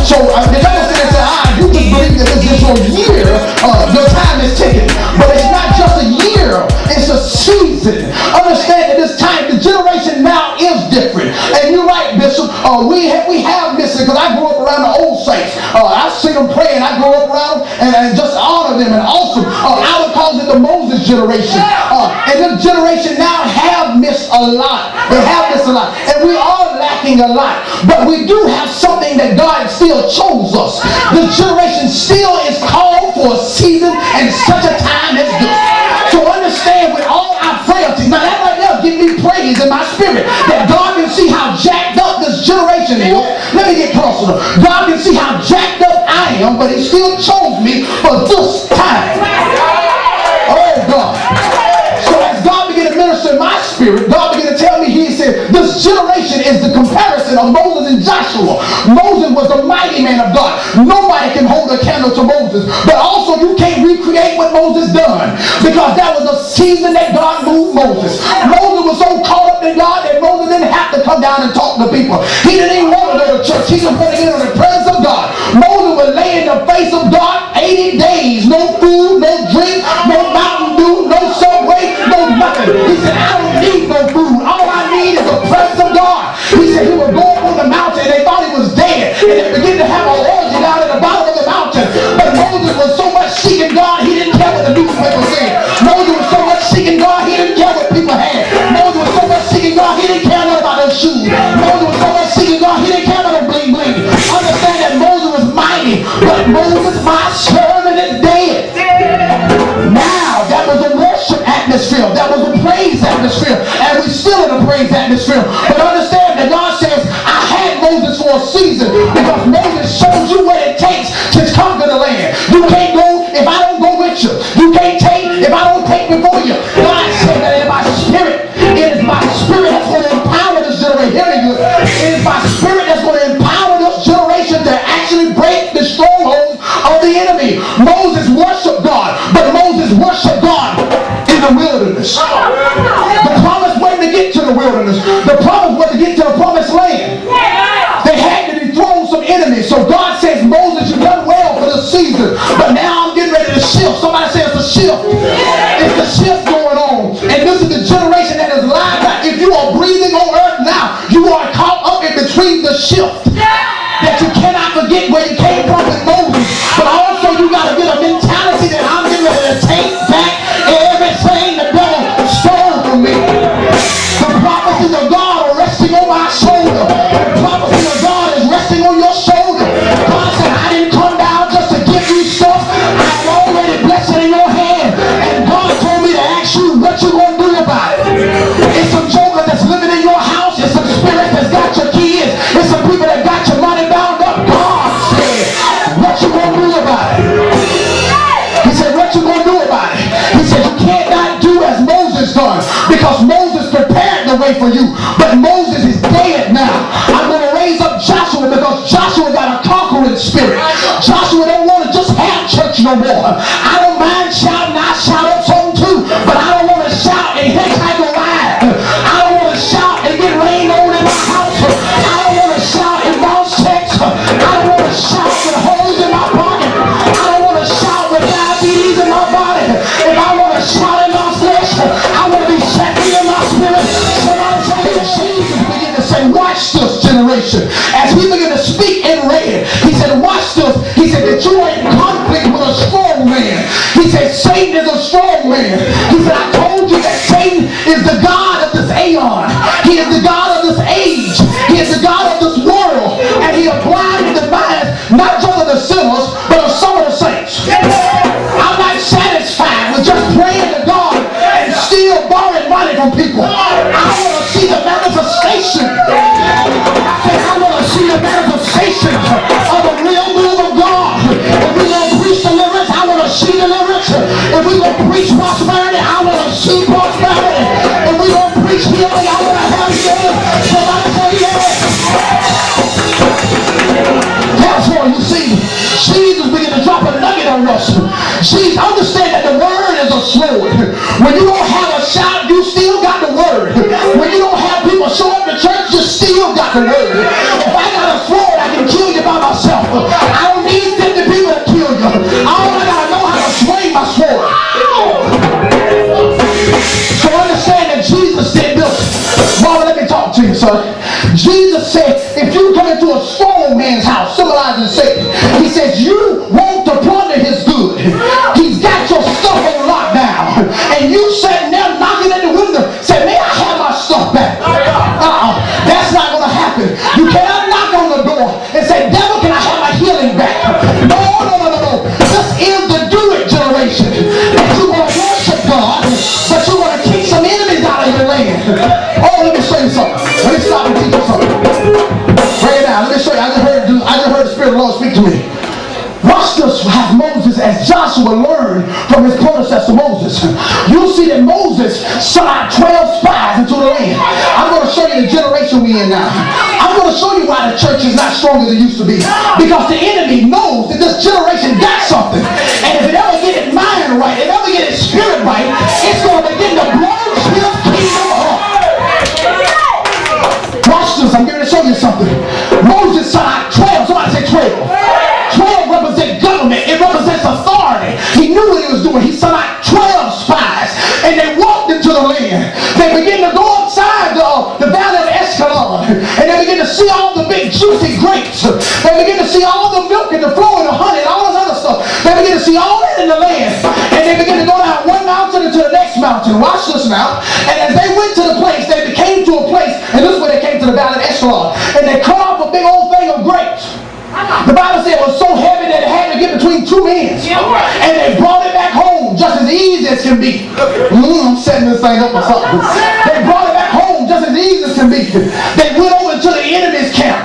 So the devil says, you just believe that this is your year, your time is ticking. But it's not just a year, it's a season. Understand that this time, the generation now is different. And you're right, Bishop, we have missed it, because I grew up around the old saints. I see them praying, I grew up around them and just honor them and awesome. I would call it the Moses generation. And this generation now have missed a lot. They have missed a lot. And we are lacking a lot. But we do have something that God still chose us. The generation still is called for a season and such a time as this. So understand, with all our frailties, now that right now give me praise in my spirit, that God can see how jacked up this generation is. Let me get personal. God can see how jacked up I am, but he still chose me for this time. Oh God. So as God began to minister in my spirit, God began to tell me, he said, this generation is the comparison of Moses and Joshua. Moses was a mighty man of God. Nobody can hold a candle to Moses. But also you can't recreate what Moses done, because that was a season that God moved Moses. Moses was so caught up in God that Moses didn't have to come down and talk to people. He didn't even want to go to church. He just wanted to get in the presence of God. Moses would lay in the face of God 80 days. No food, no drink, no Mountain Dew, no Subway, no nothing. He said, I don't need no food. All I need is the presence of God. He said he would go up on the mountain and they thought he was dead. And they began to have an orgy down at the bottom of the mountain. But Moses was so much seeking God, he didn't care what the newspaper said. Moses was so much seeking God, he didn't care what people had. Moses was so much seeking God, he didn't care nothing about those shoes. Moses was so much seeking God, he didn't care about no bling bling. Understand that Moses was mighty, but Moses, my servant, is dead. Now, that was a worship atmosphere. That was a praise atmosphere. And we're still in a praise atmosphere. But understand that God says, I had Moses for a season, because Moses shows you what it takes to conquer the land. You can't go if I don't go with you. You can't take if I don't take before you. God said that in my spirit, it is my spirit that's going to empower this generation. Hear me good. It is my spirit that's going to empower this generation to actually break the strongholds of the enemy. Moses worshiped God, but Moses worshiped God in the wilderness. The promise wasn't to get to the wilderness. The promise was to get to the promised land. They had to dethrone some enemies. So God says, Moses, you've done well for this season, but now I'm getting ready to shift. Somebody says it's a shift. It's a shift going on. And this is the generation that is lined up. If you are breathing on earth now, you are caught up in between the shift. That you cannot forget where you came from with Moses. But also you got to get a mentality that I'm getting ready to take back everything the devil stole from me. The prophecies of God are resting on my shoulder. The prophecies of God is resting on your shoulder. God said, I didn't come down just to give you stuff. I've already blessed it in your hand. And God told me to ask you what you going to do about it. It's some joker that's living in your house. It's some spirit that's got your kids. It's some people that got your money bound up. God said, what you going to do about it? He said, what you going to do about it? He said, you cannot do as Moses done, because Moses prepared the way for you. But Moses is dead now. I'm going to raise up Joshua, because Joshua got a conquering spirit. Joshua don't want to just have church no more. I don't mind shouting. I shout up song too. But I don't want to shout and hitchhike a ride. I don't want to shout and get rained on in my house. I don't want to shout and bounce checks. I don't want to shout with holes in my pocket. I don't want to shout with diabetes in my body. If I want to shout in my flesh, I want to be shaky in my spirit. Somebody say, Jesus began to say, watch this generation. As he began to speak in red, he said, watch this. He said that you are in conflict with a strong man. He said, Satan is a strong man. He said, I told you that Satan is the God of this aeon. He is the God of this age. He is the God of this world. And he applied the minds, not just of the sinners, but of some of the saints. I'm not satisfied with just praying to God and still borrowing money from people. I want to see the manifestation. I want to see the manifestation of the real move of God. If we're going to preach deliverance, I want to see deliverance. If we're going to preach prosperity, I want to see prosperity. If we're going to preach healing, I want to have healing. Somebody say yes. Therefore, you see, Jesus began to drop a nugget on us. Jesus, understand that the word is a sword. When you don't have a shout, you still got the word. When you don't have people show up to church, you still got the word. If I got a sword, I can kill you by myself. I don't need 50 people to kill you. All I gotta know how to swing my sword. So understand that Jesus said this. Mama, let me talk to you, son. Jesus said, if you come into a strong man's house, symbolizing Satan, he says, you want to plunder his good. He's got your stuff on lockdown. And you sitting there knocking at the window, say, may I have my stuff back? That's not going to happen. You cannot knock on the door and say, devil, can I have my healing back? No. This is the do-it generation. That you want to worship God, but you want to kick some enemies out of your land. Oh, let me show you something. Let me stop and teach you something. Bring it down. Let me show you. I just heard the Spirit of the Lord speak to me. Watch this, how Moses, as Joshua learned from his predecessor Moses. You'll see that Moses sent out 12 spies into the land. I'm going to show you the generation we're in now. I'm going to show you why the church is not strong as it used to be. Because the enemy knows that this generation got something. And if it ever get its mind right, if it ever get its spirit right, it's going to begin to blow his kingdom up. Watch this, I'm going to show you something. Moses sent out 12, somebody say 12. 12 represents government. It represents authority. He knew what he was doing. He sent out 12 spies, and they walked into the land. They began to go outside the valley of Escalon, and they began to see all the big juicy grapes. They began to see all the milk and the flow and the honey and all this other stuff. They began to see all that in the land, and they began to go down one mountain into the next mountain. Watch this now. And as they went to the place, they came to a place, and this is where they came to the valley of Escalon, and they cut off a big old thing of grapes. The Bible said it was so heavy that it had to get between two men. And they brought it back home just as easy as can be. I'm setting this thing up or something. They brought it back home just as easy as can be. They went over to the enemy's camp.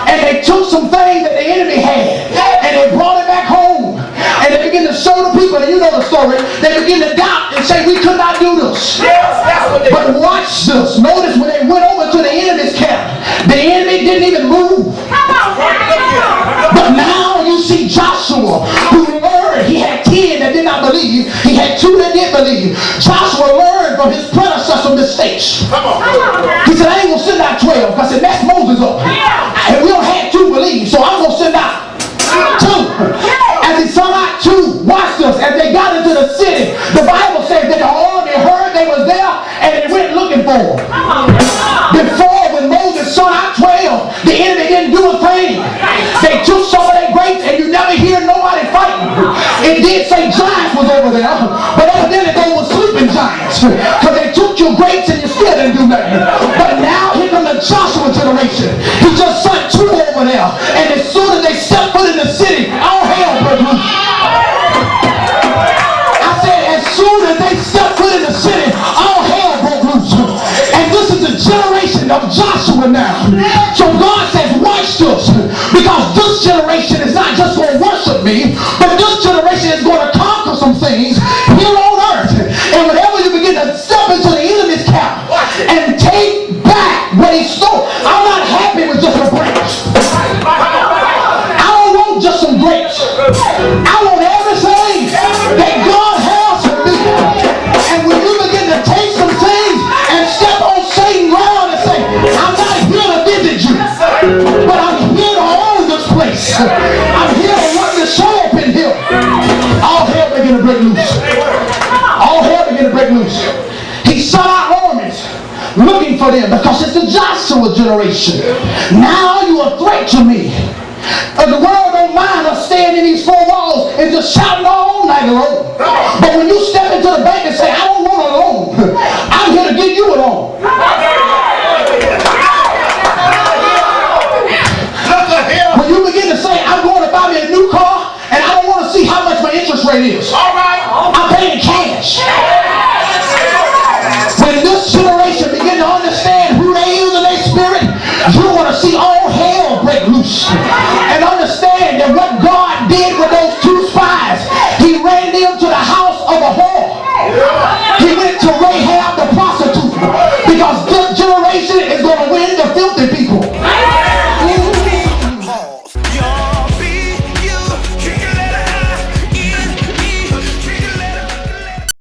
And they took some things that the enemy had. And they brought it back home. And they began to show the people, and you know the story, they began to doubt and say, we could not do this. But watch this. Notice when they went over to the enemy's camp, the enemy didn't even move. But now you see Joshua, who learned. He had 10 that did not believe. He had 2 that did believe. Joshua learned from his predecessor mistakes. He said, I ain't going to send out 12 because it messed Moses up. And we don't have 2 believe, so I'm going to send out 2. As he sent out 2, watch this. As they got into the city, the Bible says that the army heard they was there and they went looking for them. Before, when Moses sent out 12, the enemy didn't do a thing. They took some of their grapes and you never hear nobody fighting. It did say giants was over there, but evidently they were sleeping giants. Because they took your grapes and you still didn't do nothing. But now here comes the Joshua generation. He just sent 2 over there. And as soon as they stepped foot in the city, all hell broke loose. I said as soon as they stepped foot in the city, all hell broke loose. And this is the generation of Joshua now. So God says, watch this. Because this generation is not just going to worship me, but this generation is going to conquer some things here on earth. And whenever you begin to step into the enemy's camp and take back what he stole, I'm not happy with just a branch. I don't want just some grapes. I want everything that God has for me. And when you begin to take some things and step on Satan's ground and say, I'm not here to visit you, but I'm here to own this place. I'm here to run the show up in here. All hell begin to break loose. All hell begin to break loose. He sent out armies looking for them because it's the Joshua generation. Now you are a threat to me. The world don't mind us staying in these 4 walls and just shouting all night long. But when you step into the bank and say,